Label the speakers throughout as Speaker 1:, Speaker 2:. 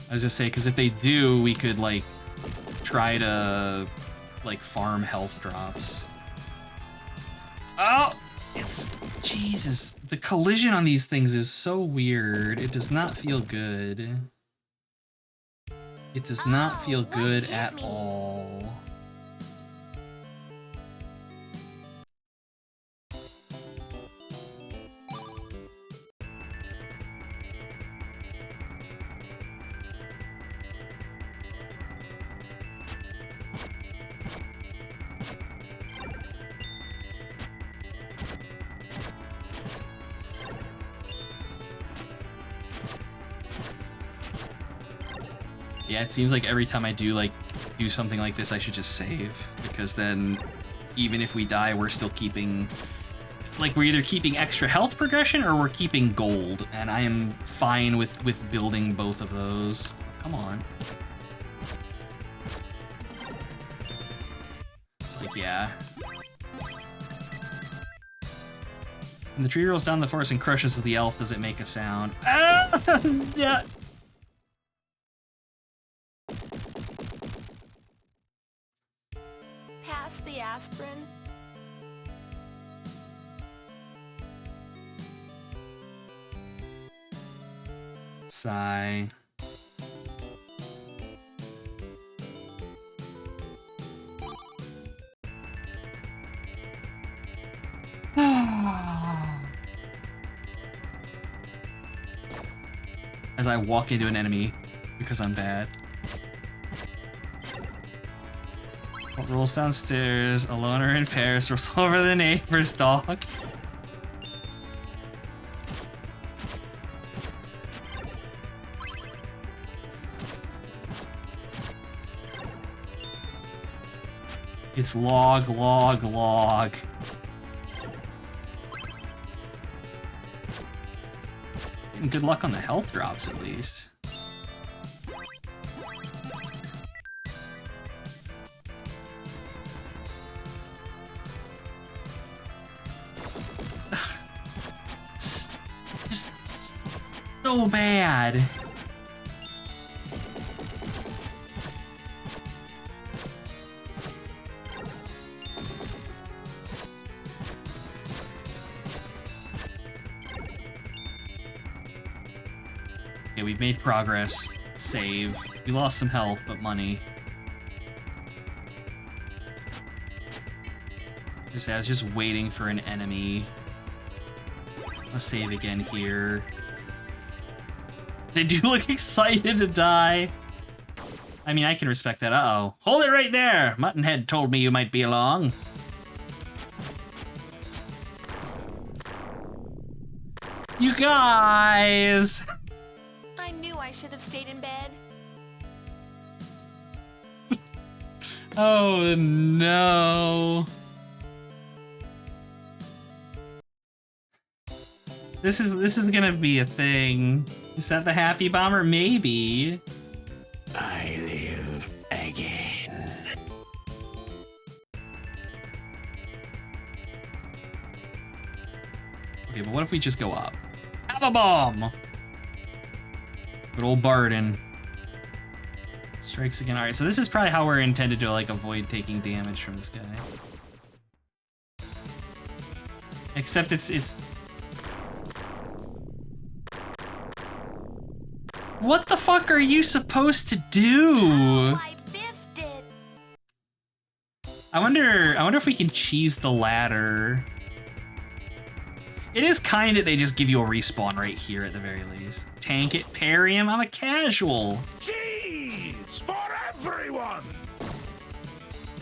Speaker 1: I was gonna say, because if they do, we could, like, try to, like, farm health drops. Oh! It's... Jesus. The collision on these things is so weird. It does not feel good. It does not feel good at all. Yeah, it seems like every time I do something like this, I should just save, because then even if we die, we're still keeping, like, we're either keeping extra health progression or we're keeping gold, and I am fine with building both of those. Come on. It's like, yeah. When the tree rolls down the forest and crushes the elf, does it make a sound? Ah! Yeah.
Speaker 2: Pass the aspirin.
Speaker 1: Sigh. As I walk into an enemy because I'm bad. What rolls downstairs, a loner in Paris rolls over the neighbor's dog. It's log, log, log. Getting good luck on the health drops, at least. Just so bad. Okay, we've made progress. Save. We lost some health, but money. I was just waiting for an enemy. Let's save again here. They do look excited to die. I mean, I can respect that. Uh-oh. Hold it right there! Muttonhead told me you might be along. You guys!
Speaker 2: I knew I should have stayed in bed.
Speaker 1: Oh no. This is gonna be a thing. Is that the happy bomber? Maybe.
Speaker 3: I live again.
Speaker 1: Okay, but what if we just go up? Have a bomb! Good old Barden. Strikes again. Alright, so this is probably how we're intended to, like, avoid taking damage from this guy. Except it's... What the fuck are you supposed to do?
Speaker 2: I biffed it.
Speaker 1: I wonder if we can cheese the ladder. It is kind of they just give you a respawn right here at the very least. Tank it, parry him, I'm a casual.
Speaker 3: Cheese for everyone!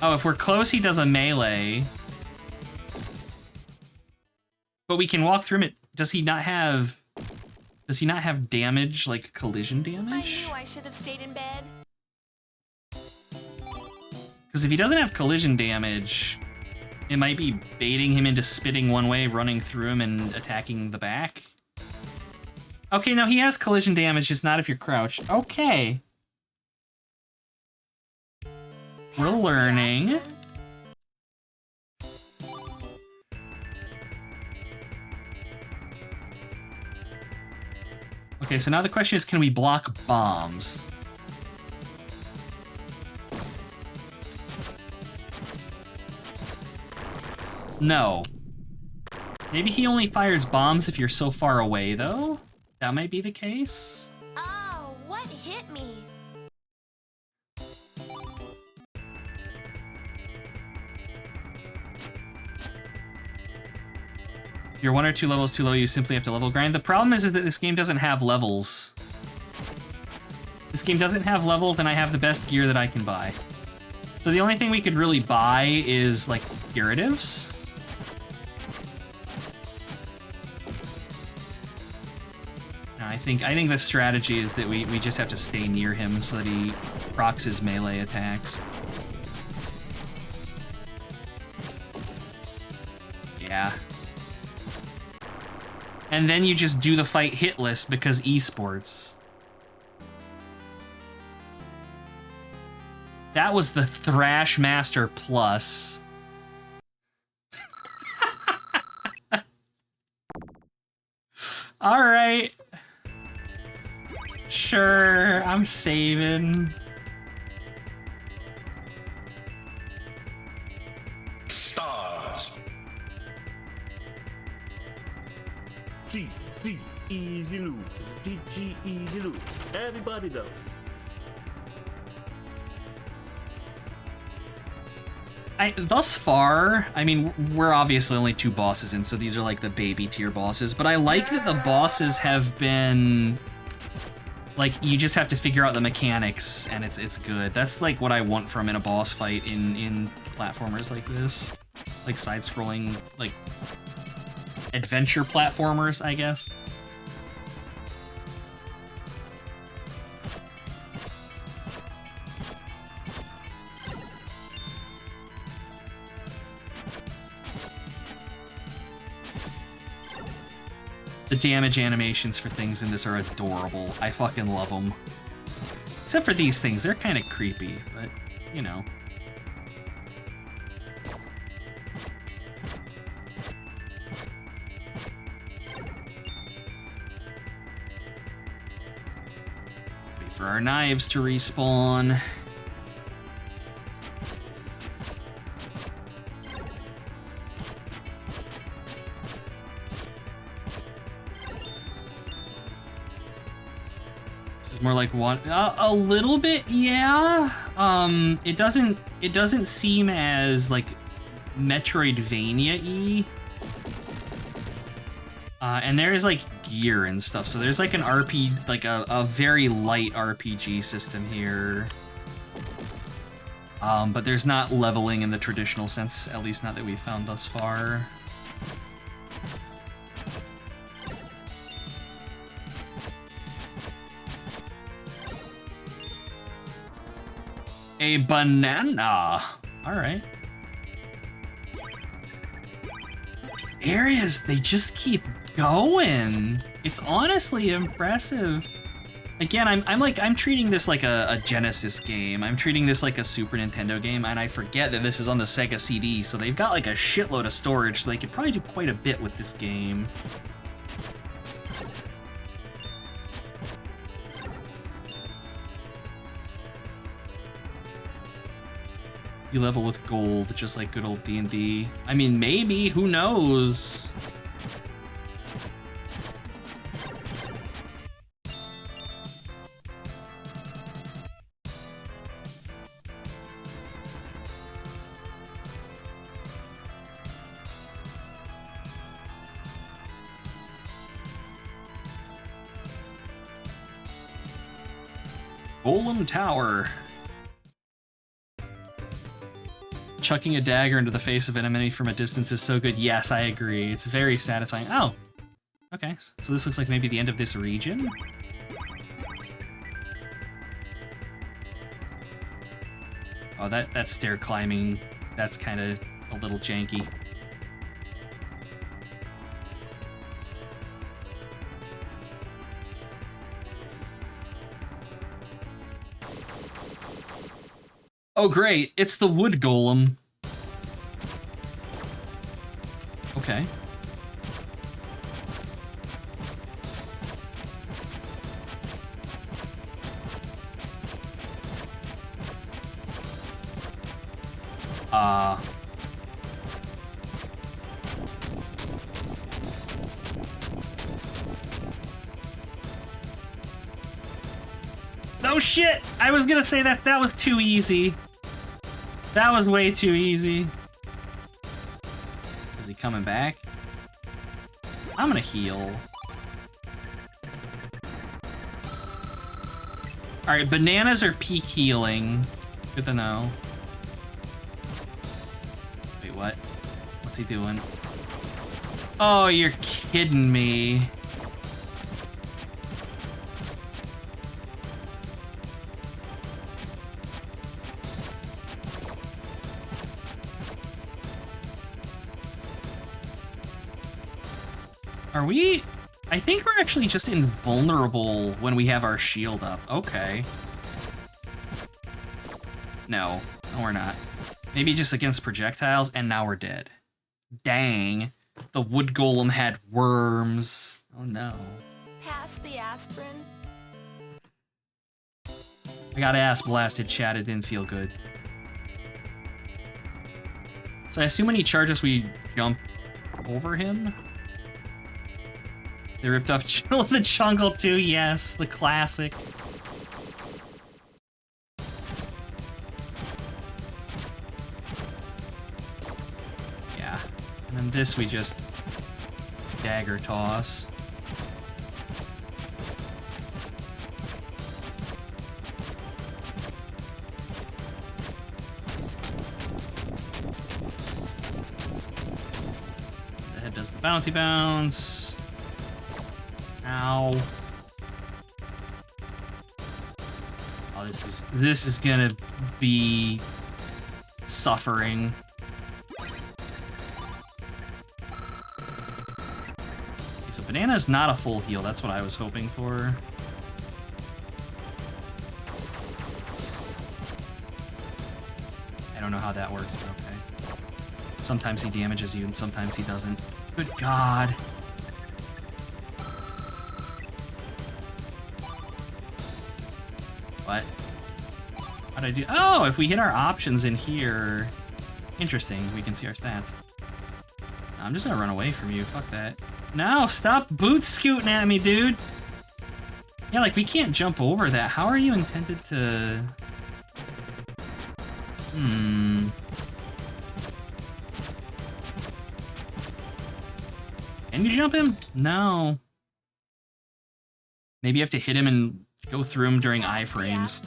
Speaker 1: Oh, if we're close, he does a melee. But we can walk through him. Does he not have damage, like collision damage?
Speaker 2: I knew I should have stayed in bed.
Speaker 1: Because if he doesn't have collision damage, it might be baiting him into spitting one way, running through him, and attacking the back. Okay, no, he has collision damage, just not if you're crouched. Okay. We're learning. Okay, so now the question is, can we block bombs? No. Maybe he only fires bombs if you're so far away, though? That might be the case?
Speaker 2: Oh, what hit me?
Speaker 1: If you're 1 or 2 levels too low, you simply have to level grind. The problem is that this game doesn't have levels. This game doesn't have levels, and I have the best gear that I can buy. So the only thing we could really buy is, like, curatives. No, I think the strategy is that we just have to stay near him so that he procs his melee attacks. Yeah. And then you just do the fight hitless because esports. That was the Thrash Master Plus. All right. Sure, I'm saving.
Speaker 3: Stars.
Speaker 4: G, easy lose. G, easy lose. Everybody knows.
Speaker 1: Thus far, I mean, we're obviously only 2 bosses in, so these are like the baby tier bosses, but I like that the bosses have been, like, you just have to figure out the mechanics, and it's good. That's like what I want from in a boss fight in platformers like this. Like side-scrolling, like, adventure platformers, I guess. The damage animations for things in this are adorable. I fucking love them. Except for these things, they're kind of creepy, but, you know. Wait for our knives to respawn. More like one, a little bit, yeah. It doesn't seem as like Metroidvania-y. And there is like gear and stuff, so there's like an like a very light RPG system here. But there's not leveling in the traditional sense, at least not that we've found thus far. A banana. All right. These areas, they just keep going. It's honestly impressive. Again, I'm treating this like a Genesis game. I'm treating this like a Super Nintendo game, and I forget that this is on the Sega CD, so they've got like a shitload of storage, so they could probably do quite a bit with this game. You level with gold, just like good old D&D. I mean, maybe, who knows? Golem Tower. Chucking a dagger into the face of an enemy from a distance is so good. Yes, I agree. It's very satisfying. Oh, okay. So this looks like maybe the end of this region? Oh, that stair climbing, that's kind of a little janky. Oh great, it's the wood golem. Okay. Oh shit! I was gonna say that was too easy. That was way too easy. Is he coming back? I'm gonna heal. Alright, bananas are peak healing. Good to know. Wait, what? What's he doing? Oh, you're kidding me. Are we? I think we're actually just invulnerable when we have our shield up. Okay. No, we're not. Maybe just against projectiles, and now we're dead. Dang. The wood golem had worms. Oh no.
Speaker 2: Pass the aspirin.
Speaker 1: I got ass blasted, chat. It didn't feel good. So I assume when he charges, we jump over him? They ripped off Chill of the Jungle too, yes, the classic. Yeah, and then this we just dagger toss. The head does the bouncy bounce. Ow. Oh, this is gonna be suffering. Okay, so banana is not a full heal. That's what I was hoping for. I don't know how that works, but okay. Sometimes he damages you and sometimes he doesn't. Good God. What? How'd I do? Oh, if we hit our options in here. Interesting, we can see our stats. I'm just gonna run away from you, fuck that. No, stop boot scooting at me, dude! Yeah, like, we can't jump over that. How are you intended to... Can you jump him? No. Maybe you have to hit him and go through him during iframes.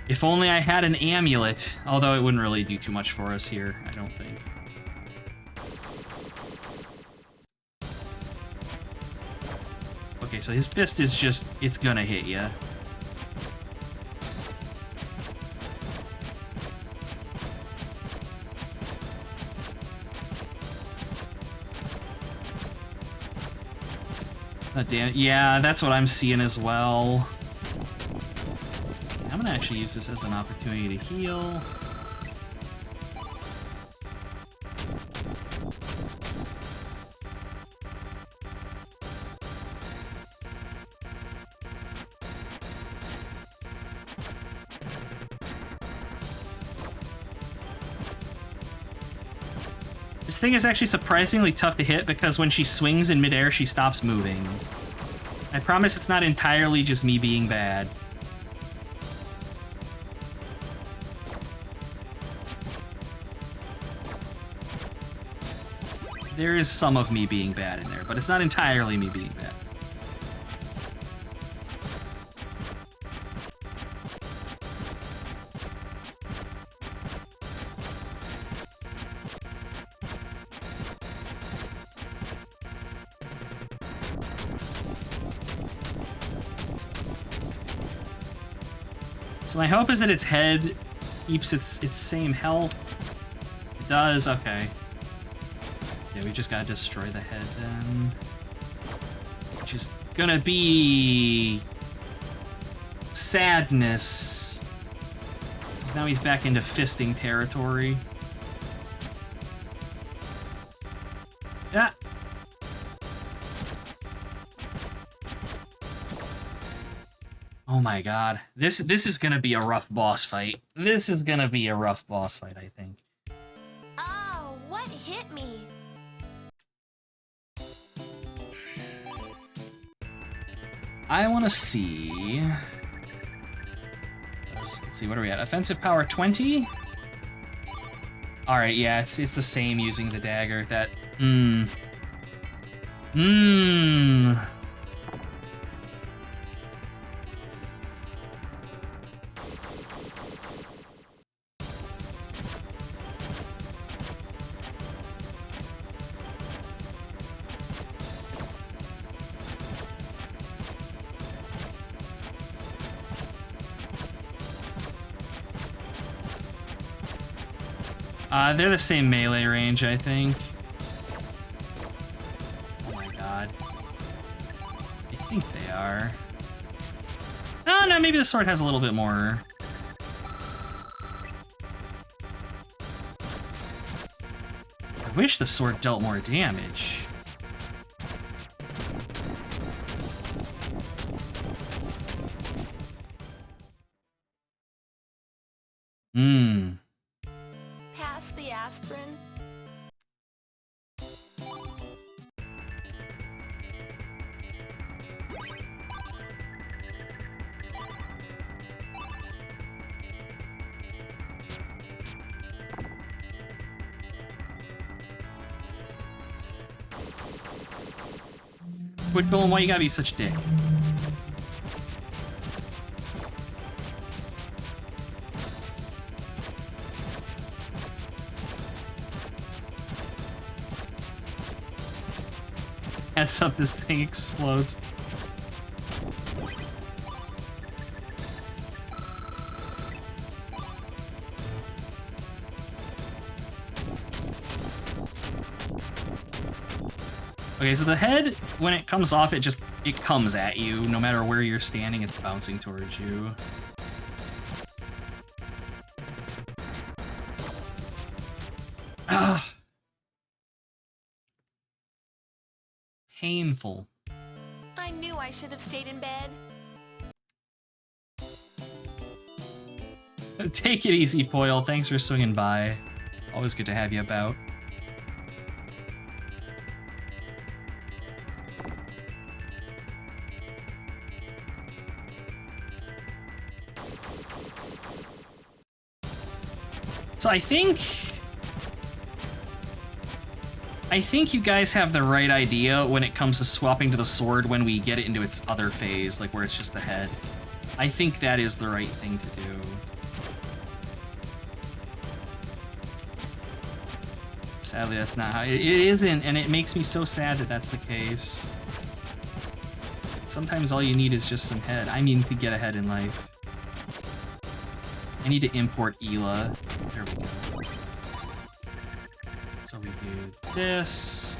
Speaker 1: If only I had an amulet. Although it wouldn't really do too much for us here, I don't think. Okay, so his fist is just, it's gonna hit ya. Yeah, that's what I'm seeing as well. I'm gonna actually use this as an opportunity to heal. This thing is actually surprisingly tough to hit because when she swings in midair, she stops moving. I promise it's not entirely just me being bad. There is some of me being bad in there, but it's not entirely me being bad. So my hope is that its head keeps its same health. It does, okay. Yeah, we just gotta destroy the head then. Which is gonna be... sadness. Because now he's back into fisting territory. Yeah. Oh my god. This is gonna be a rough boss fight. This is gonna be a rough boss fight, I think.
Speaker 2: Oh, what hit me?
Speaker 1: I want to see. Let's see, what are we at? Offensive power 20? Alright, yeah, it's the same using the dagger. That. They're the same melee range, I think. Oh my god. I think they are. Oh no, maybe the sword has a little bit more. I wish the sword dealt more damage.
Speaker 2: Pass the aspirin.
Speaker 1: Quit going, why you gotta be such a dick? Heads up, this thing explodes. Okay, so the head, when it comes off, it comes at you. No matter where you're standing, it's bouncing towards you. Ugh. Painful.
Speaker 2: I knew I should have stayed in bed.
Speaker 1: Take it easy, Poyle. Thanks for swinging by. Always good to have you about. So I think you guys have the right idea when it comes to swapping to the sword when we get it into its other phase, like where it's just the head. I think that is the right thing to do. Sadly, that's not how it isn't, and it makes me so sad that that's the case. Sometimes all you need is just some head. I mean, to get ahead in life. I need to import Ela. There we go. So we do this.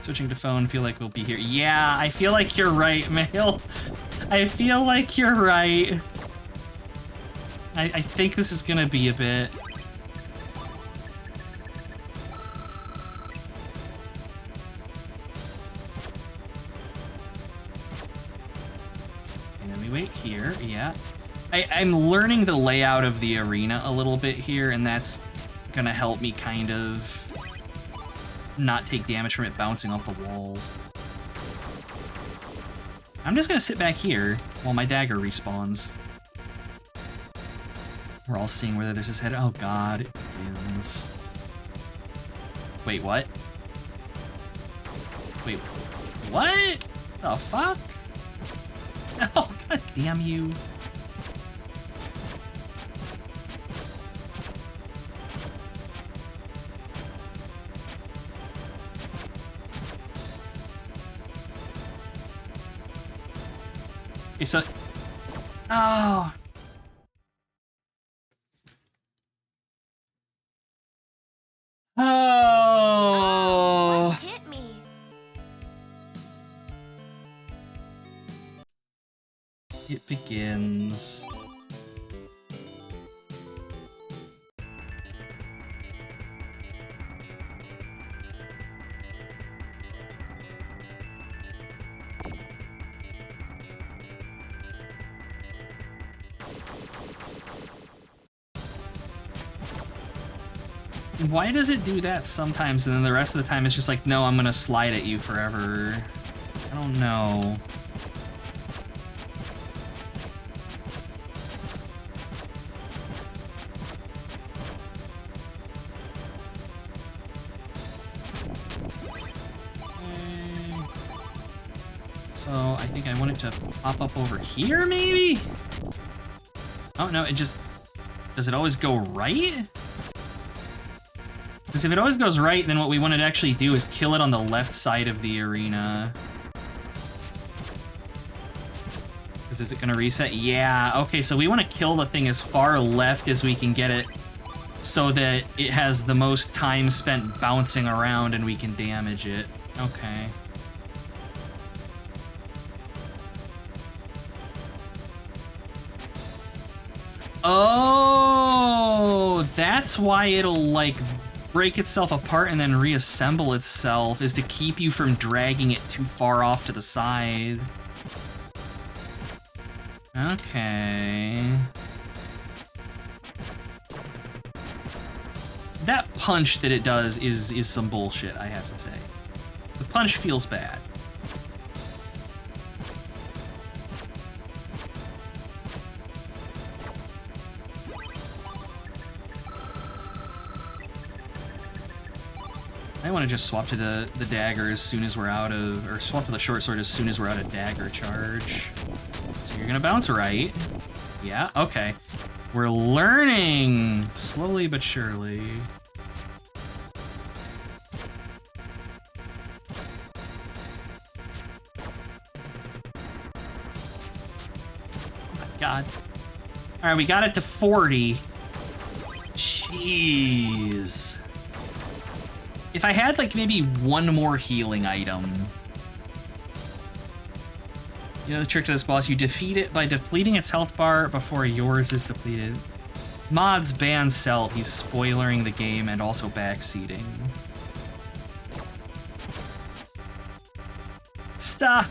Speaker 1: Switching to phone, feel like we'll be here. Yeah, I feel like you're right, Mail. I feel like you're right. I think this is gonna be a bit. And then we wait here, yeah. I'm learning the layout of the arena a little bit here, and that's gonna help me kind of not take damage from it bouncing off the walls. I'm just gonna sit back here while my dagger respawns. We're all seeing whether this is headed. Oh god, it begins. Wait, what? Wait, what? The fuck? Oh, god damn you. Okay, so... Oh... Oh...
Speaker 2: What hit me?
Speaker 1: It begins. Why does it do that sometimes and then the rest of the time it's just like, no, I'm gonna slide at you forever? I don't know. So I think I want it to pop up over here, maybe? Oh, no, it just... Does it always go right? Because if it always goes right, then what we want to actually do is kill it on the left side of the arena. Because is it going to reset? Yeah, okay, so we want to kill the thing as far left as we can get it so that it has the most time spent bouncing around and we can damage it. Okay. Oh, that's why it'll, like, break itself apart and then reassemble itself, is to keep you from dragging it too far off to the side. Okay. That punch that it does is some bullshit, I have to say. The punch feels bad. I want to just swap to the dagger as soon as we're out of, or swap to the short sword as soon as we're out of dagger charge. So you're gonna bounce right. Yeah, okay. We're learning slowly but surely. Oh my god. All right, we got it to 40. Jeez. If I had, like, maybe one more healing item. You know the trick to this boss, you defeat it by depleting its health bar before yours is depleted. Mods ban Celt, he's spoilering the game and also backseating. Stop!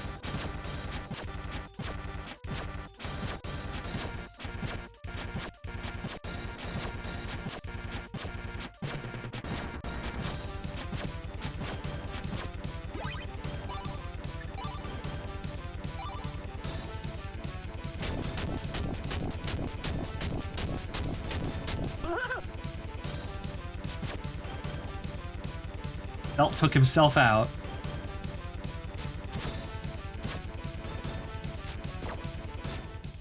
Speaker 1: Celt took himself out.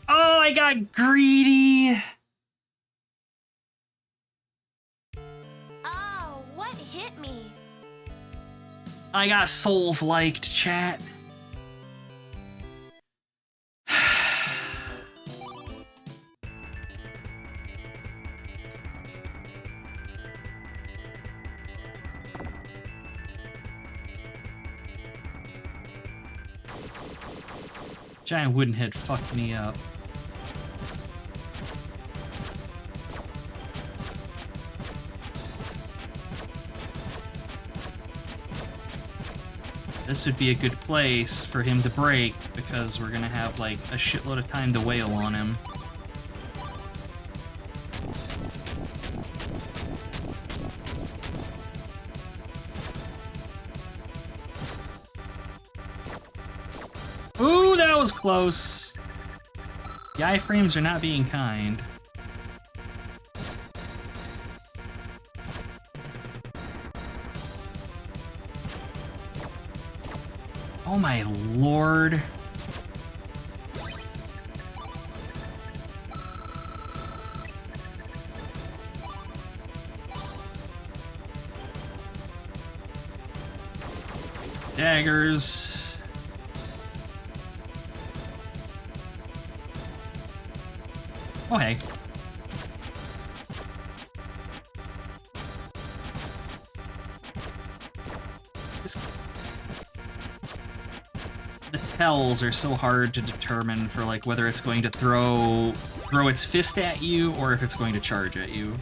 Speaker 1: Oh, I got greedy!
Speaker 2: Oh, what hit me?
Speaker 1: I got souls liked, chat. Giant wooden head fucked me up. This would be a good place for him to break, because we're gonna have, like, a shitload of time to wail on him. Ooh, that was close. The iframes are not being kind. Oh my lord. Daggers. Oh, hey. The tells are so hard to determine for, like, whether it's going to throw its fist at you or if it's going to charge at you.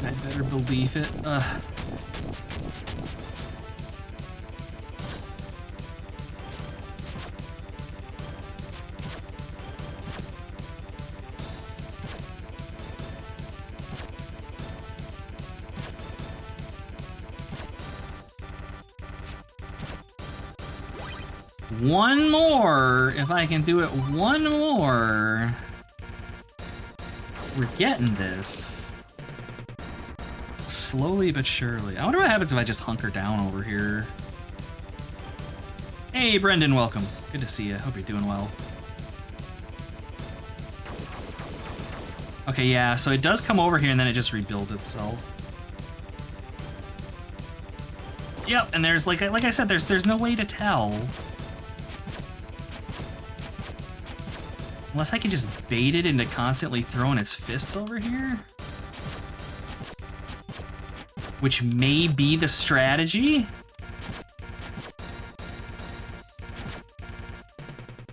Speaker 1: I better believe it. Ugh. One more! If I can do it one more... We're getting this. slowly but surely. I wonder what happens if I just hunker down over here. Hey, Brendan, welcome. Good to see you. Hope you're doing well. Okay, yeah, so it does come over here and then it just rebuilds itself. Yep, and there's like I said, there's no way to tell. Unless I can just bait it into constantly throwing its fists over here. Which may be the strategy.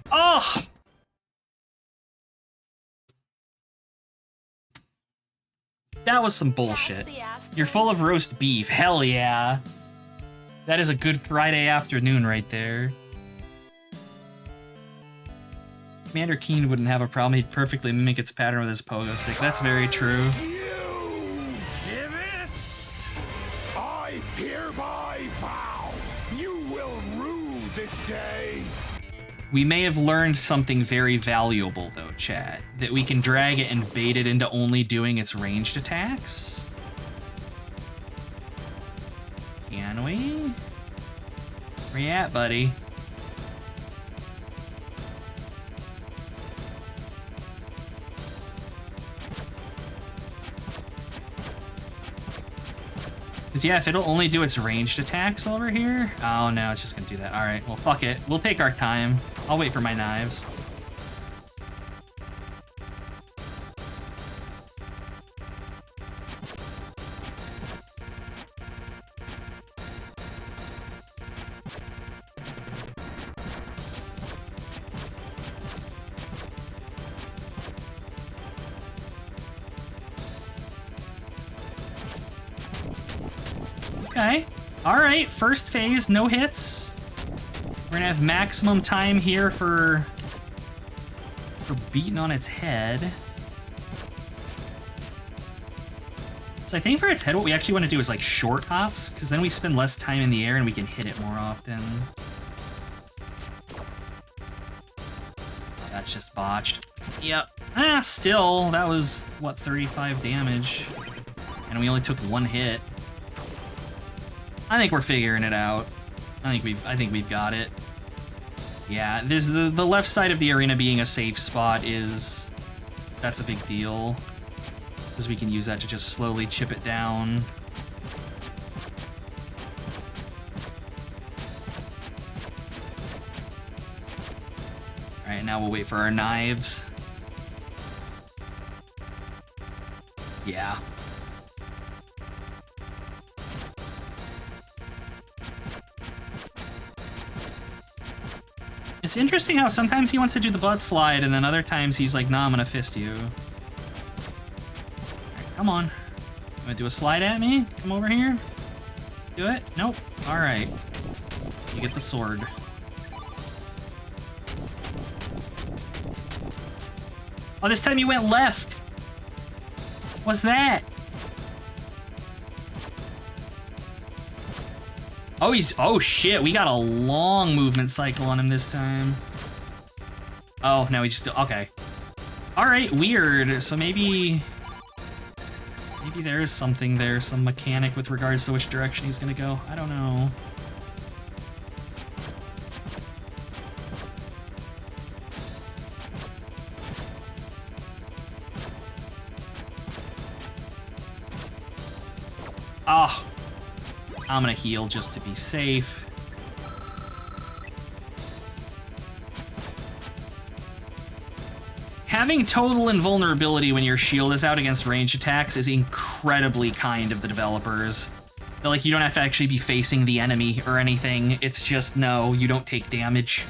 Speaker 1: Oh! That was some bullshit. You're full of roast beef. Hell yeah. That is a good Friday afternoon right there. Commander Keen wouldn't have a problem. He'd perfectly mimic its pattern with his pogo stick. That's very true.
Speaker 5: You gibbets! I hereby vow you will rue this day.
Speaker 1: We may have learned something very valuable, though, chat. That we can drag it and bait it into only doing its ranged attacks. Can we? Where you at, buddy? Because, yeah, if it'll only do its ranged attacks over here... Oh, no, it's just going to do that. All right, well, fuck it. We'll take our time. I'll wait for my knives. Okay. All right. First phase, no hits. We're gonna have maximum time here for beating on its head. So I think for its head, what we actually want to do is like short hops, because then we spend less time in the air and we can hit it more often. That's just botched. Yep. Ah, still, that was what, 35 damage, and we only took one hit. I think we're figuring it out. I think we've got it. Yeah, this the left side of the arena being a safe spot that's a big deal, because we can use that to just slowly chip it down. All right, now we'll wait for our knives. Yeah. It's interesting how sometimes he wants to do the butt slide, and then other times he's like, nah, I'm gonna fist you. All right, come on. You wanna do a slide at me? Come over here. Do it? Nope. All right. You get the sword. Oh, this time you went left. What's that? Oh, oh shit, we got a long movement cycle on him this time. Oh, no, he just, okay. All right, weird. So maybe there is something there, some mechanic with regards to which direction he's gonna go. I don't know. Oh. I'm gonna heal just to be safe. Having total invulnerability when your shield is out against ranged attacks is incredibly kind of the developers. They're like, you don't have to actually be facing the enemy or anything. It's just, no, you don't take damage.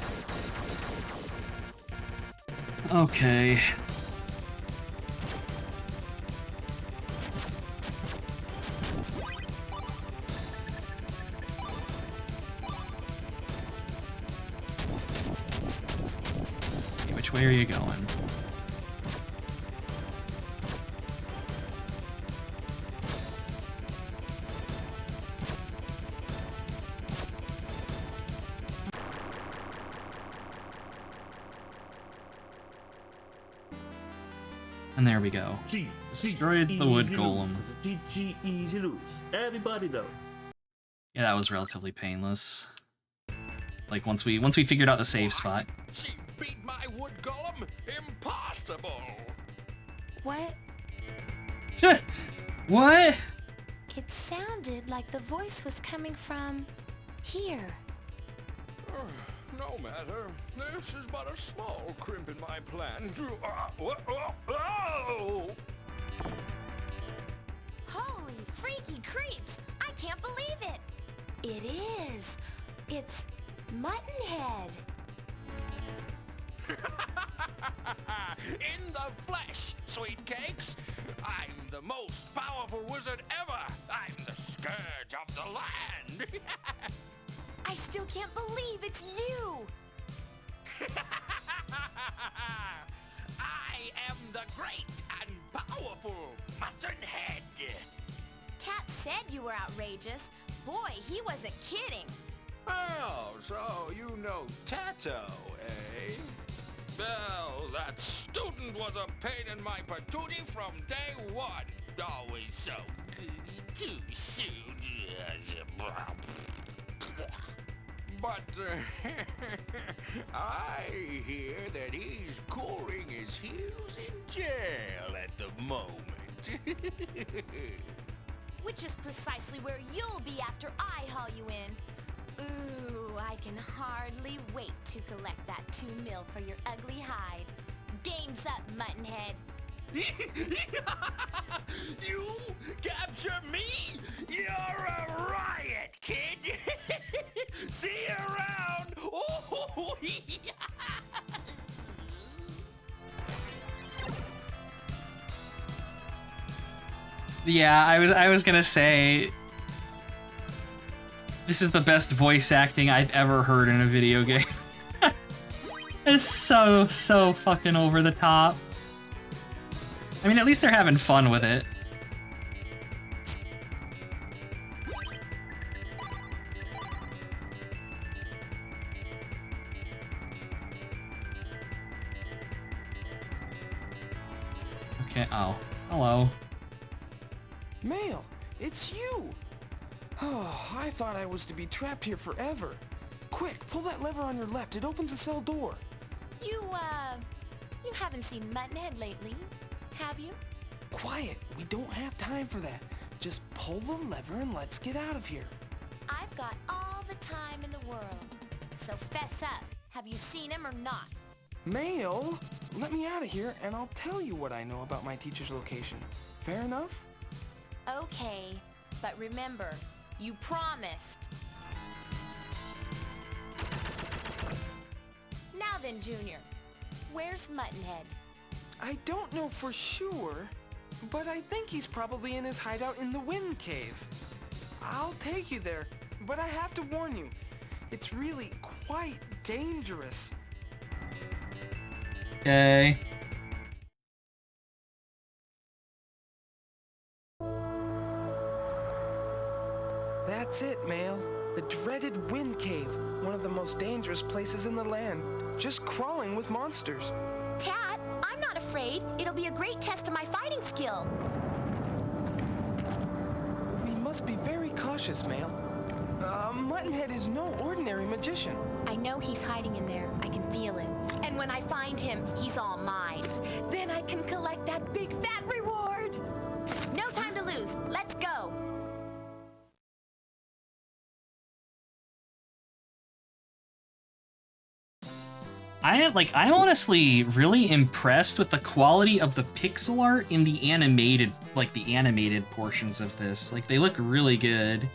Speaker 1: Okay. Which way are you going? And there we go.
Speaker 4: G,
Speaker 1: Destroyed the wood golem.
Speaker 4: GG, easy lose. Everybody know.
Speaker 1: Yeah, that was relatively painless. Like once we figured out the save spot.
Speaker 5: She beat my wood golem? Impossible!
Speaker 2: What?
Speaker 1: What?
Speaker 2: It sounded like the voice was coming from here.
Speaker 5: No matter. This is but a small crimp in my plan.
Speaker 2: Holy freaky creeps! I can't believe it! It is. It's Muttonhead.
Speaker 5: In the flesh, sweet cakes. I'm the most powerful wizard ever. I'm the scourge of the land.
Speaker 2: I still can't believe it's you!
Speaker 5: I am the great and powerful Muttonhead.
Speaker 2: Tat said you were outrageous. Boy, he wasn't kidding.
Speaker 5: Oh, so you know Tato, eh? Well, that student was a pain in my patootie from day one. Always so goody two-shoed. But I hear that he's coring his heels in jail at the moment.
Speaker 2: Which is precisely where you'll be after I haul you in. Ooh, I can hardly wait to collect that 2 mil for your ugly hide. Game's up, Muttonhead.
Speaker 5: You capture me? You're a riot, kid! See you around! Oh,
Speaker 1: Yeah, I was gonna say this is the best voice acting I've ever heard in a video game. It's so fucking over the top. I mean, at least they're having fun with it. Okay, oh. Hello.
Speaker 6: Mail, it's you! Oh, I thought I was to be trapped here forever. Quick, pull that lever on your left. It opens the cell door.
Speaker 2: You haven't seen Muttonhead lately, have you?
Speaker 6: Quiet, we don't have time for that. Just pull the lever and let's get out of here.
Speaker 2: I've got all the time in the world. So fess up. Have you seen him or not?
Speaker 6: Mail, let me out of here and I'll tell you what I know about my teacher's location. Fair enough?
Speaker 2: Okay, but remember, you promised. Now then, Junior, where's Muttonhead?
Speaker 6: I don't know for sure, but I think he's probably in his hideout in the Wind Cave. I'll take you there, but I have to warn you, it's really quite dangerous.
Speaker 1: Okay.
Speaker 6: That's it, Mail. The dreaded Wind Cave, one of the most dangerous places in the land. Just crawling with monsters.
Speaker 2: Tat, I'm not afraid. It'll be a great test of my fighting skill.
Speaker 6: We must be very cautious, Mail. Muttonhead is no ordinary magician.
Speaker 2: I know he's hiding in there. I can feel it. And when I find him, he's all mine. Then I can collect that big fat reward. No time to lose. Let's go.
Speaker 1: I'm honestly really impressed with the quality of the pixel art in the animated portions of this. Like, they look really good.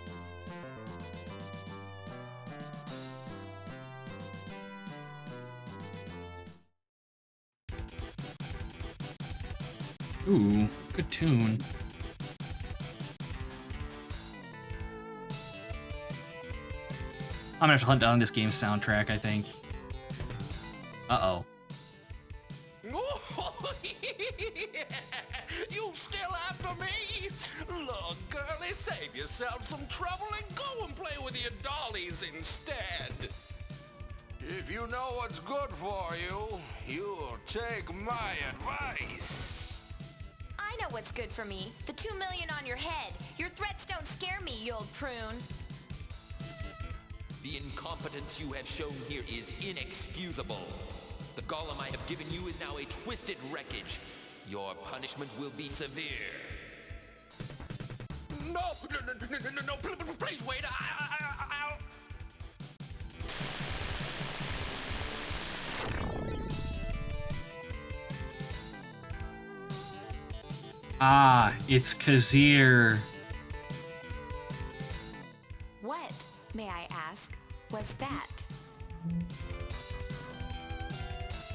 Speaker 1: Ooh, good tune. I'm gonna have to hunt down this game's soundtrack, I think. Uh-oh.
Speaker 5: You still after me? Look, girlie, save yourself some trouble and go and play with your dollies instead. If you know what's good for you, you'll take my advice.
Speaker 2: what's good for me. The 2 million on your head. Your threats don't scare me, you old prune.
Speaker 7: The incompetence you have shown here is inexcusable. The golem I have given you is now a twisted wreckage. Your punishment will be severe. No, please wait.
Speaker 1: Ah, it's Kazir.
Speaker 2: What, may I ask, was that?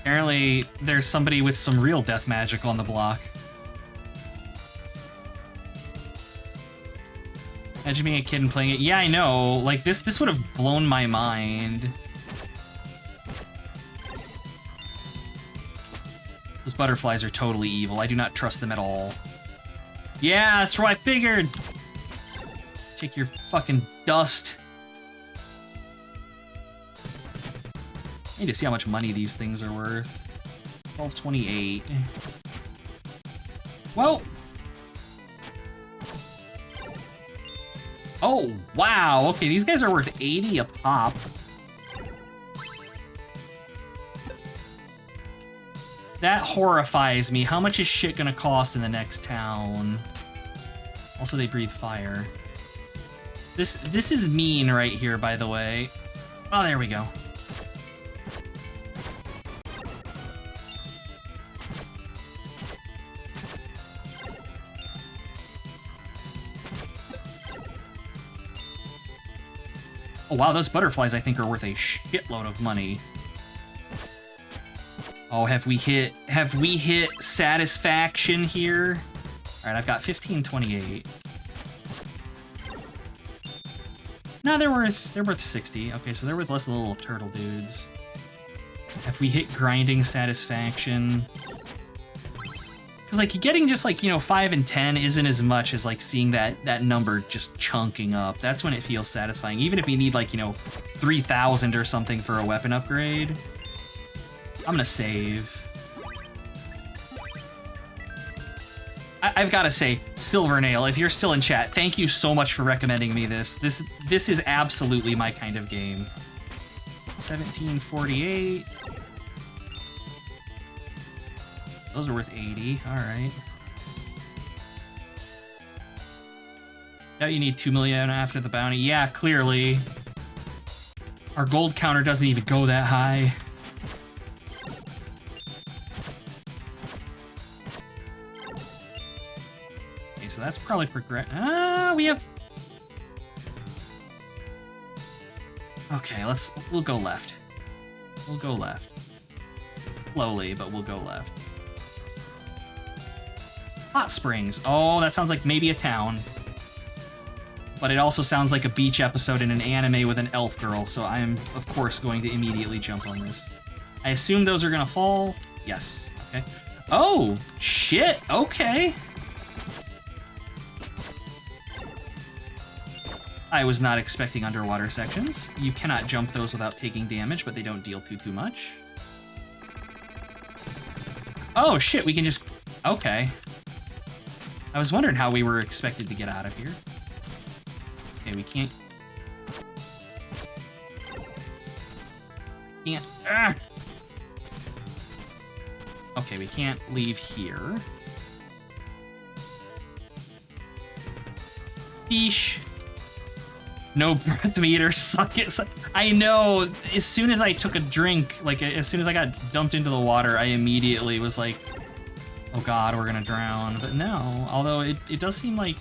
Speaker 1: Apparently, there's somebody with some real death magic on the block. Imagine being a kid and playing it. Yeah, I know. Like, this would have blown my mind. Those butterflies are totally evil. I do not trust them at all. Yeah, that's what I figured. Take your fucking dust. I need to see how much money these things are worth. 1228. Whoa! Oh, wow. Okay, these guys are worth 80 a pop. That horrifies me. How much is shit gonna cost in the next town? Also, they breathe fire. This is mean right here, by the way. Oh, there we go. Oh wow, those butterflies I think are worth a shitload of money. Oh, have we hit satisfaction here? All right, I've got 1528. No, they're worth 60. Okay, so they're worth less than the little turtle dudes. Have we hit grinding satisfaction? Because like getting just like, you know, 5 and 10 isn't as much as like seeing that number just chunking up. That's when it feels satisfying. Even if you need like, you know, 3,000 or something for a weapon upgrade. I'm gonna save. I've got to say, Silvernail, if you're still in chat, thank you so much for recommending me this. This is absolutely my kind of game. 1748. Those are worth 80. All right. Now you need 2 million after the bounty. Yeah, clearly. Our gold counter doesn't even go that high. Okay, so that's probably progress. We have. Okay, we'll go left. We'll go left. Slowly, but we'll go left. Hot Springs. Oh, that sounds like maybe a town. But it also sounds like a beach episode in an anime with an elf girl, so I am, of course, going to immediately jump on this. I assume those are gonna fall? Yes. Okay. Oh, shit. Okay. I was not expecting underwater sections. You cannot jump those without taking damage, but they don't deal too much. Oh, shit, we can just... Okay. I was wondering how we were expected to get out of here. Okay, we can't... Okay, we can't leave here. Yeesh. No breath meter, suck it. I know, as soon as I took a drink, like as soon as I got dumped into the water, I immediately was like, oh god, we're gonna drown. But no, although it does seem like,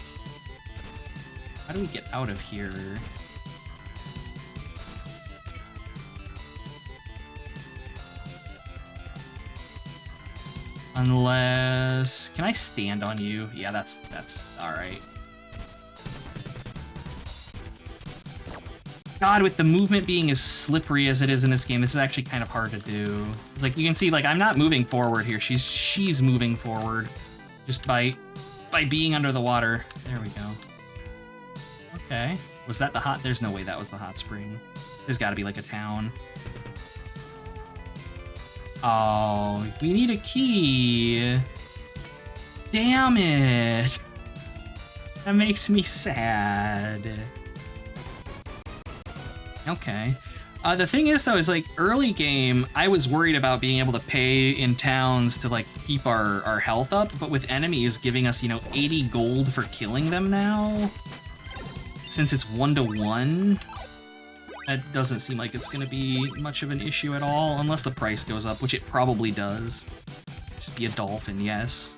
Speaker 1: how do we get out of here? Unless, can I stand on you? Yeah, that's all right. God, with the movement being as slippery as it is in this game, this is actually kind of hard to do. It's like, you can see, like, I'm not moving forward here. She's moving forward just by being under the water. There we go. Okay. Was that the hot? There's no way that was the hot spring. There's got to be, like, a town. Oh, we need a key. Damn it! That makes me sad. Okay. The thing is, though, is like early game, I was worried about being able to pay in towns to like keep our health up, but with enemies giving us, 80 gold for killing them now, since it's 1-to-1, that doesn't seem like it's gonna be much of an issue at all, unless the price goes up, which it probably does. Just be a dolphin, yes.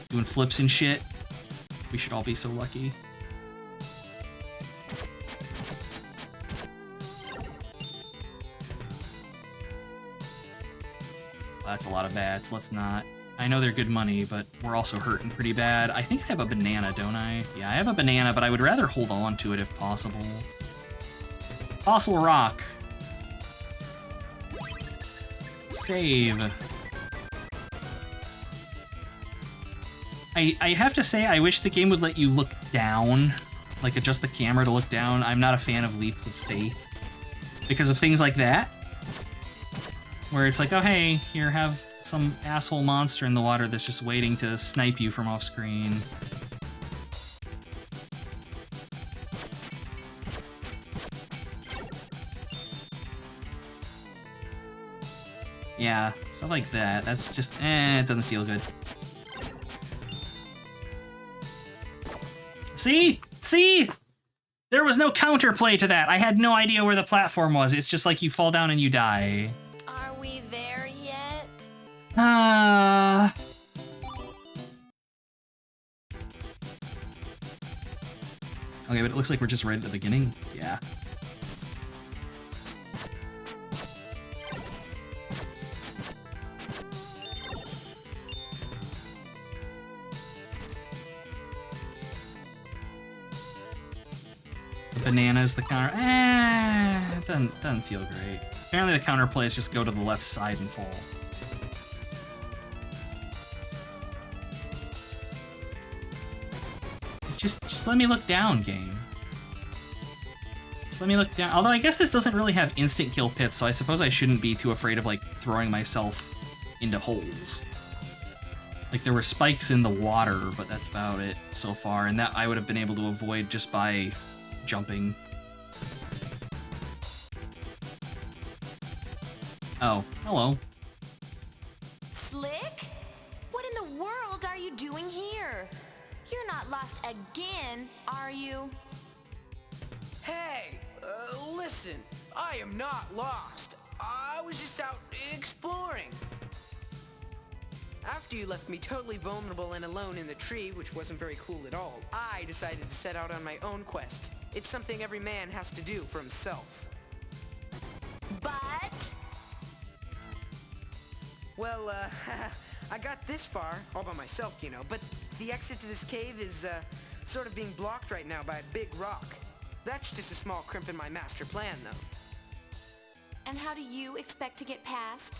Speaker 1: Doing flips and shit. We should all be so lucky. That's a lot of bats. Let's not. I know they're good money, but we're also hurting pretty bad. I think I have a banana, don't I? Yeah, I have a banana, but I would rather hold on to it if possible. Fossil rock. Save. I have to say, I wish the game would let you look down. Like, adjust the camera to look down. I'm not a fan of leaps of faith. Because of things like that. Where it's like, oh hey, here, have some asshole monster in the water that's just waiting to snipe you from off screen. Yeah, stuff like that. That's just, it doesn't feel good. See? See? There was no counterplay to that. I had no idea where the platform was. It's just like you fall down and you die.
Speaker 2: Are we there yet?
Speaker 1: Okay, but it looks like we're just right at the beginning. Yeah. The banana's the counter. It doesn't feel great. Apparently the counterplay is just go to the left side and fall. Just let me look down, game. Just let me look down. Although I guess this doesn't really have instant kill pits, so I suppose I shouldn't be too afraid of like throwing myself into holes. Like there were spikes in the water, but that's about it so far, and that I would have been able to avoid just by jumping. Oh, hello.
Speaker 2: Slick? What in the world are you doing here? You're not lost again, are you?
Speaker 6: Hey, listen, I am not lost. I was just out exploring. After you left me totally vulnerable and alone in the tree, which wasn't very cool at all, I decided to set out on my own quest. It's something every man has to do for himself.
Speaker 2: But...
Speaker 6: Well, I got this far, all by myself, you know, but the exit to this cave is, sort of being blocked right now by a big rock. That's just a small crimp in my master plan, though.
Speaker 2: And how do you expect to get past?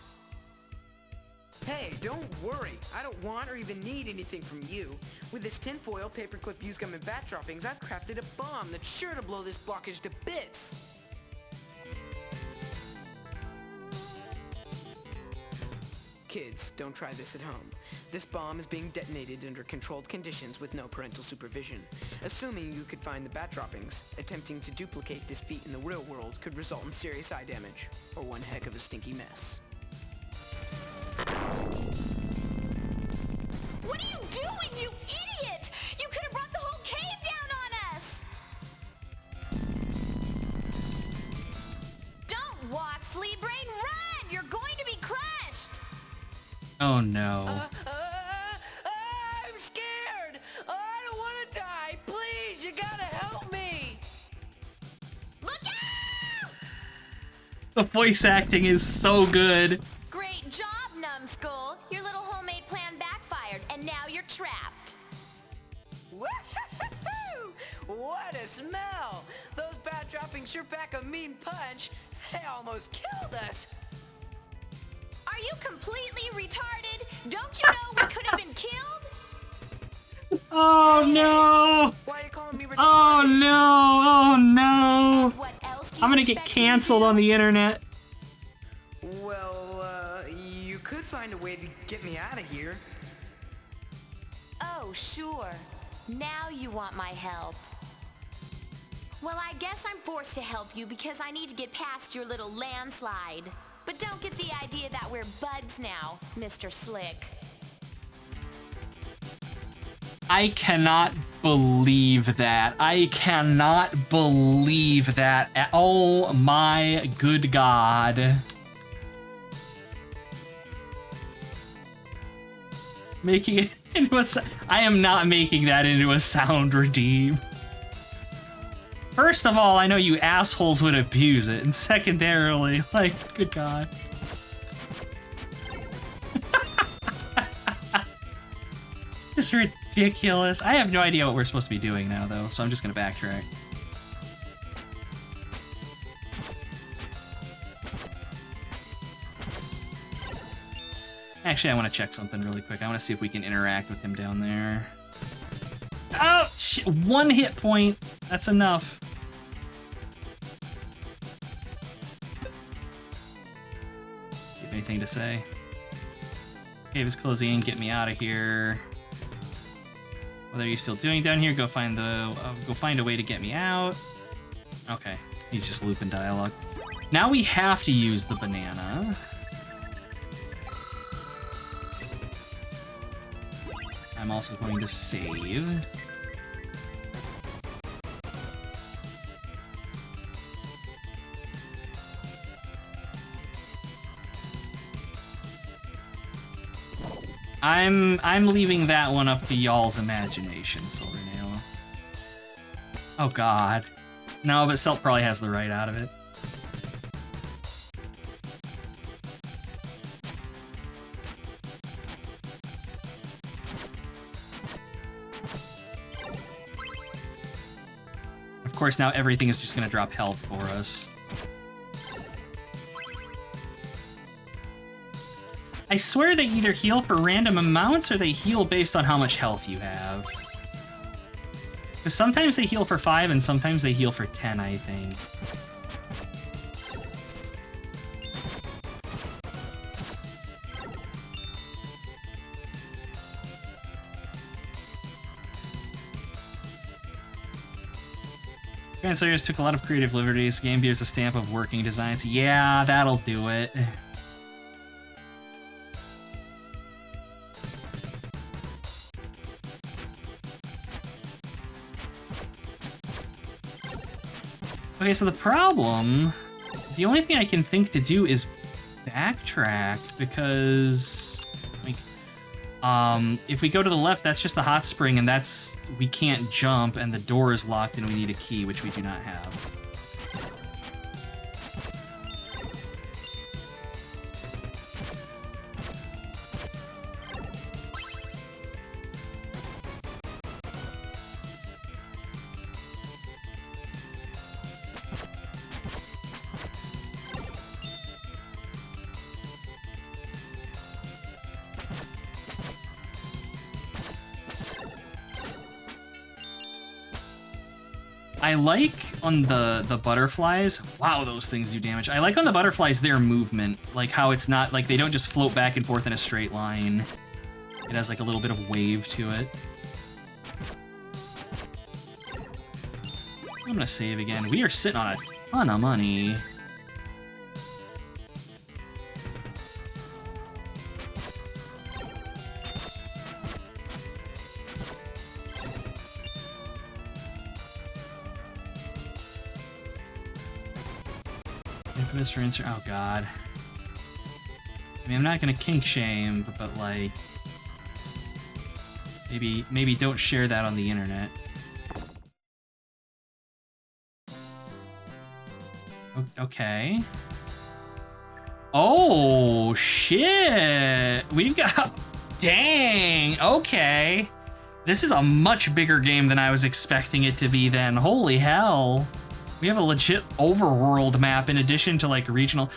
Speaker 6: Hey, don't worry. I don't want or even need anything from you. With this tinfoil, paperclip, use gum, and bat droppings, I've crafted a bomb that's sure to blow this blockage to bits. Kids, don't try this at home. This bomb is being detonated under controlled conditions with no parental supervision. Assuming you could find the bat droppings, attempting to duplicate this feat in the real world could result in serious eye damage, or one heck of a stinky mess.
Speaker 2: What are you doing, you idiot? You could have brought the whole cave down on us! Don't walk, flea brain, run! You're going to be crushed!
Speaker 1: Oh no.
Speaker 6: I'm scared! I don't want to die! Please, you gotta help me!
Speaker 2: Look out!
Speaker 1: The voice acting is so good.
Speaker 2: Great job, Numbskull. Your little homemade plan backfired, and now you're trapped.
Speaker 6: Woo-hoo-hoo! What a smell! Those bat droppings sure pack a mean punch. They almost killed us.
Speaker 2: Are you completely retarded? Don't you know we could have been killed?
Speaker 1: Oh no!
Speaker 6: Why are you calling me retarded?
Speaker 1: Oh no! Oh no!
Speaker 2: What else do you
Speaker 1: I'm gonna get
Speaker 2: expect me to
Speaker 1: canceled
Speaker 2: do?
Speaker 1: on the internet.
Speaker 6: Well, you could find a way to get me out of here.
Speaker 2: Oh, sure. Now you want my help. Well, I guess I'm forced to help you because I need to get past your little landslide. But don't get the idea that we're buds now, Mr. Slick.
Speaker 1: I cannot believe that. I cannot believe that. Oh my good God. Making it into a... I am not making that into a sound redeem. First of all, I know you assholes would abuse it, and secondarily, like, good God. This is ridiculous. I have no idea what we're supposed to be doing now, though, so I'm just gonna backtrack. Actually, I want to check something really quick. I want to see if we can interact with him down there. Oh, shit. 1 hit point. That's enough. Do you have anything to say? Cave is closing. Get me out of here. What are you still doing down here? Go find a way to get me out. Okay. He's just looping dialogue. Now we have to use the banana. I'm also going to save. I'm leaving that one up to y'all's imagination, Silvernail. Oh God. No, but Celt probably has the right out of it. Of course, now everything is just gonna drop health for us. I swear they either heal for random amounts or they heal based on how much health you have. Because sometimes they heal for 5 and sometimes they heal for 10, I think. Translators took a lot of creative liberties. Game bears a stamp of working designs. Yeah, that'll do it. Okay, so the problem, the only thing I can think to do is backtrack, because like, if we go to the left, that's just the hot spring, and we can't jump, and the door is locked, and we need a key, which we do not have. I like on the butterflies, wow, those things do damage. I like on the butterflies their movement, like how it's not, like they don't just float back and forth in a straight line. It has like a little bit of wave to it. I'm gonna save again. We are sitting on a ton of money. Infamous for insert. Oh God. I mean, I'm not gonna kink shame, but like, maybe don't share that on the internet. Okay. Oh shit! We've got. Dang. Okay. This is a much bigger game than I was expecting it to be. Then, holy hell. We have a legit overworld map in addition to like regional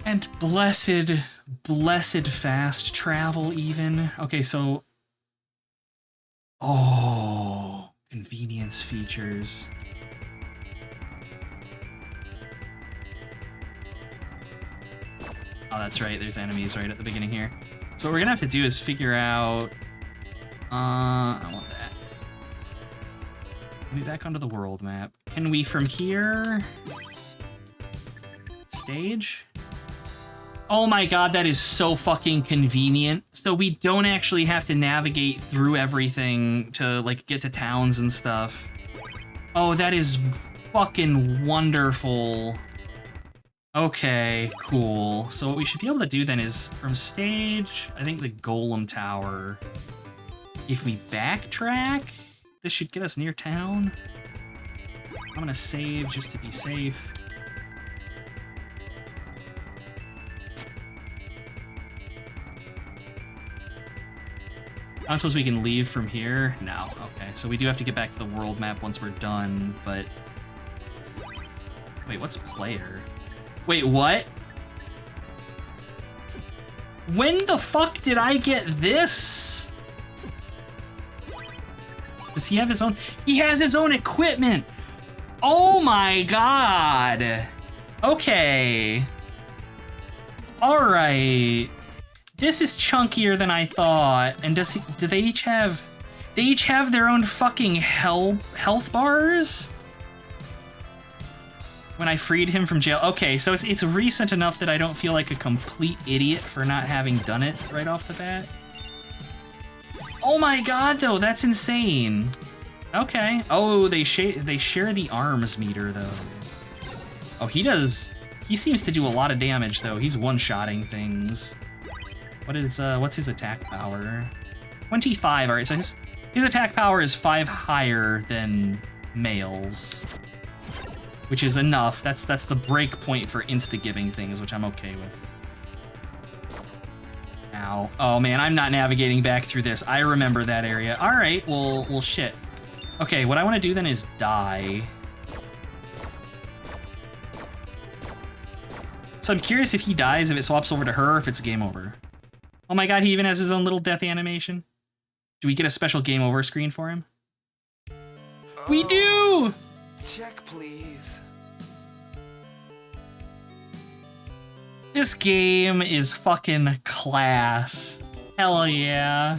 Speaker 1: and blessed fast travel even. Okay, so, oh, convenience features. Oh, that's right, there's enemies right at the beginning here. So what we're gonna have to do is figure out I want that. Let me back onto the world map. Can we from here? Stage? Oh my god, that is so fucking convenient. So we don't actually have to navigate through everything to like get to towns and stuff. Oh, that is fucking wonderful. Okay, cool. So what we should be able to do then is from stage, I think the Golem Tower. If we backtrack, this should get us near town. I'm gonna save just to be safe. I don't suppose we can leave from here? No, okay. So we do have to get back to the world map once we're done, but... Wait, what's player? Wait, what? When the fuck did I get this? Does he have his own? He has his own equipment! Oh my god! Okay. Alright. This is chunkier than I thought. And do they each have... They each have their own fucking health bars? When I freed him from jail. Okay, so it's recent enough that I don't feel like a complete idiot for not having done it right off the bat. Oh my god, though, that's insane. Okay. Oh, they share the arms meter, though. Oh, he seems to do a lot of damage, though. He's one-shotting things. What's his attack power? 25, alright, so his attack power is 5 higher than males. Which is enough. That's the break point for insta-giving things, which I'm okay with. Ow. Oh man, I'm not navigating back through this. I remember that area. Alright, well shit. Okay, what I want to do then is die. So I'm curious if he dies, if it swaps over to her, or if it's game over. Oh my god, he even has his own little death animation. Do we get a special game over screen for him? We do!
Speaker 6: Check, please.
Speaker 1: This game is fucking class. Hell yeah.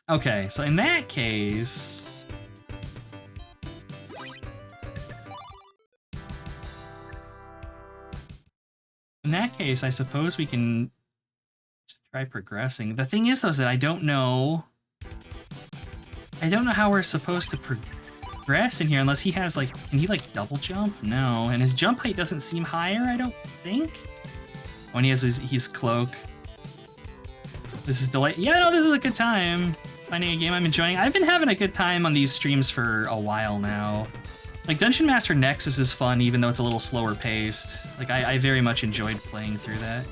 Speaker 1: Okay, so in that case... In that case, I suppose we can just try progressing. The thing is, though, is that I don't know how we're supposed to progress in here unless he has, like, can he, like, double jump? No, and his jump height doesn't seem higher, I don't think. When he has his cloak. This is delightful. Yeah, no, this is a good time. Finding a game I'm enjoying. I've been having a good time on these streams for a while now. Like, Dungeon Master Nexus is fun, even though it's a little slower paced. Like, I very much enjoyed playing through that.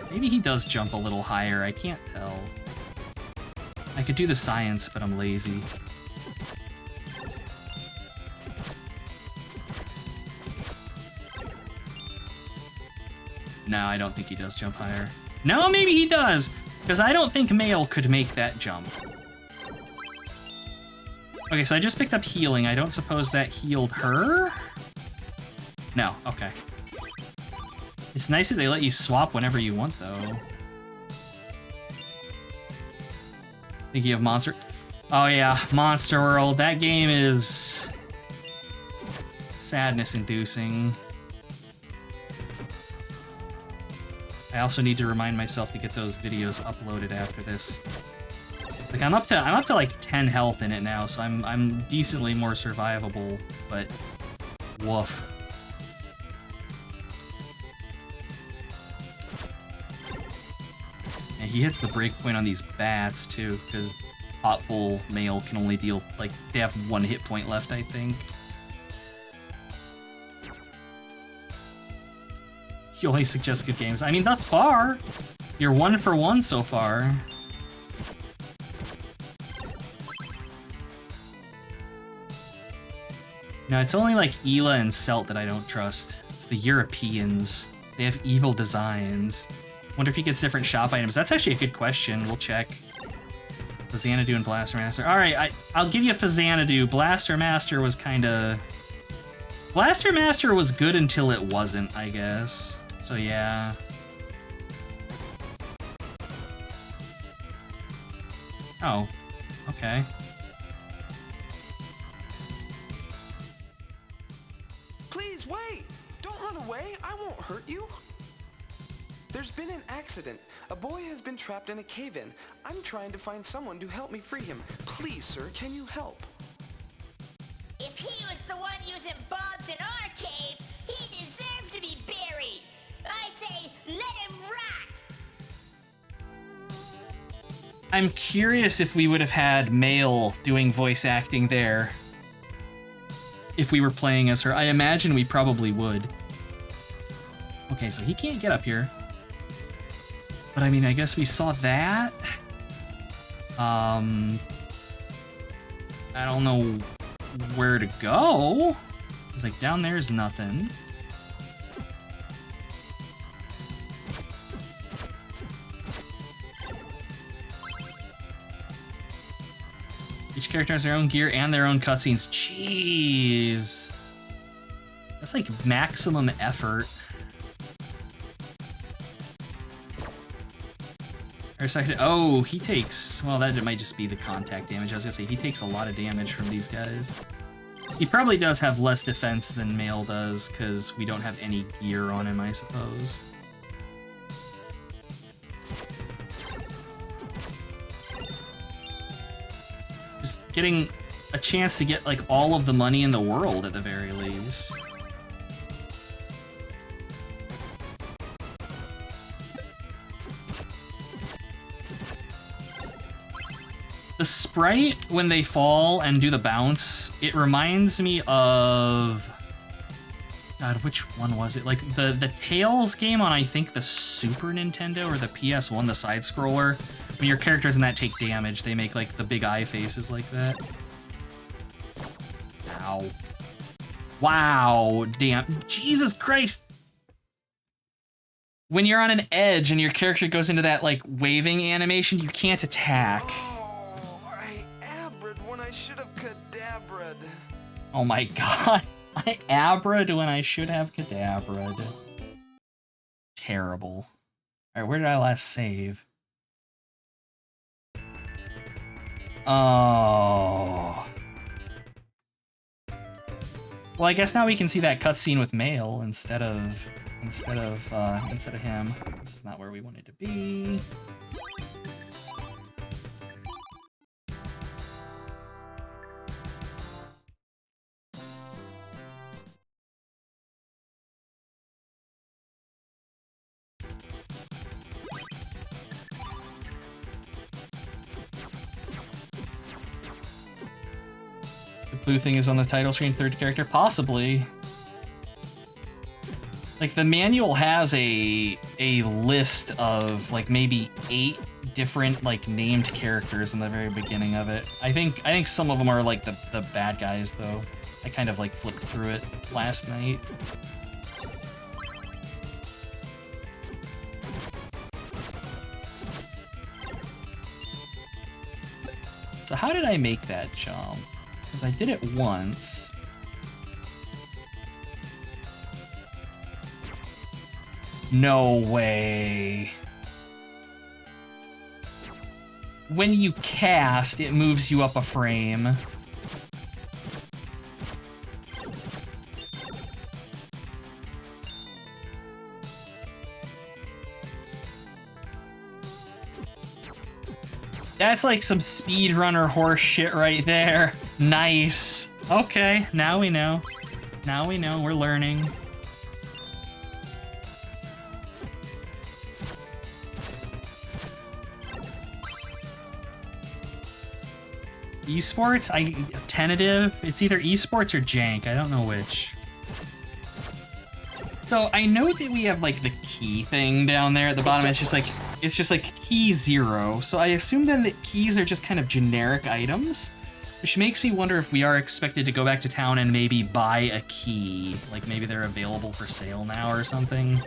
Speaker 1: Maybe he does jump a little higher, I can't tell. I could do the science, but I'm lazy. No, I don't think he does jump higher. No, maybe he does! Because I don't think Male could make that jump. Okay, so I just picked up healing. I don't suppose that healed her? No, okay. It's nice that they let you swap whenever you want, though. Thinking of Monster... Oh yeah, Monster World. That game is... sadness-inducing. I also need to remind myself to get those videos uploaded after this. Like, I'm up to like 10 health in it now, so I'm decently more survivable, but woof. And he hits the break point on these bats too, because Potful Male can only deal, like, they have 1 hit point left, I think. He only suggests good games. I mean, thus far, you're 1 for 1 so far. No, it's only like Ela and Celt that I don't trust. It's the Europeans. They have evil designs. Wonder if he gets different shop items. That's actually a good question. We'll check. Xanadu and Blaster Master. Alright, I'll give you Xanadu. Blaster Master was kinda... Blaster Master was good until it wasn't, I guess. So yeah. Oh, okay.
Speaker 6: Please wait! Don't run away. I won't hurt you. There's been an accident. A boy has been trapped in a cave-in. I'm trying to find someone to help me free him. Please, sir, can you help?
Speaker 2: If he was the one using bombs in our cave, he deserved to be buried. I say, let him rot.
Speaker 1: I'm curious if we would have had Mail doing voice acting there. If we were playing as her. I imagine we probably would. Okay, so he can't get up here. But I mean, I guess we saw that. I don't know where to go. It's like down there's nothing. Each character has their own gear and their own cutscenes. Jeez. That's like maximum effort. Or second, oh, he takes, well, that might just be the contact damage. I was gonna say, he takes a lot of damage from these guys. He probably does have less defense than Mail does, because we don't have any gear on him, I suppose. Just getting a chance to get, like, all of the money in the world, at the very least. The sprite, when they fall and do the bounce, it reminds me of... God, which one was it? Like, the Tails game on, I think, the Super Nintendo or the PS1, the side-scroller. When your characters in that take damage, they make, like, the big eye faces like that. Ow. Wow, damn. Jesus Christ! When you're on an edge and your character goes into that, like, waving animation, you can't attack. Oh my god, I abra'd when I should have cadabra'd. Terrible. Alright, where did I last save? Oh. Well, I guess now we can see that cutscene with Mail instead of him. This is not where we wanted to be. Blue thing is on the title screen, third character? Possibly. Like, the manual has a list of, like, maybe 8 different, like, named characters in the very beginning of it. I think some of them are, like, the bad guys, though. I kind of, like, flipped through it last night. So how did I make that jump? Because I did it once. No way. When you cast, it moves you up a frame. That's like some speedrunner horse shit right there. Nice. Okay, now we know. Now we know, we're learning. Esports? Tentative? It's either esports or jank, I don't know which. So I know that we have like the key thing down there at the bottom. It's just like key 0. So I assume then that keys are just kind of generic items, which makes me wonder if we are expected to go back to town and maybe buy a key. Like maybe they're available for sale now or something.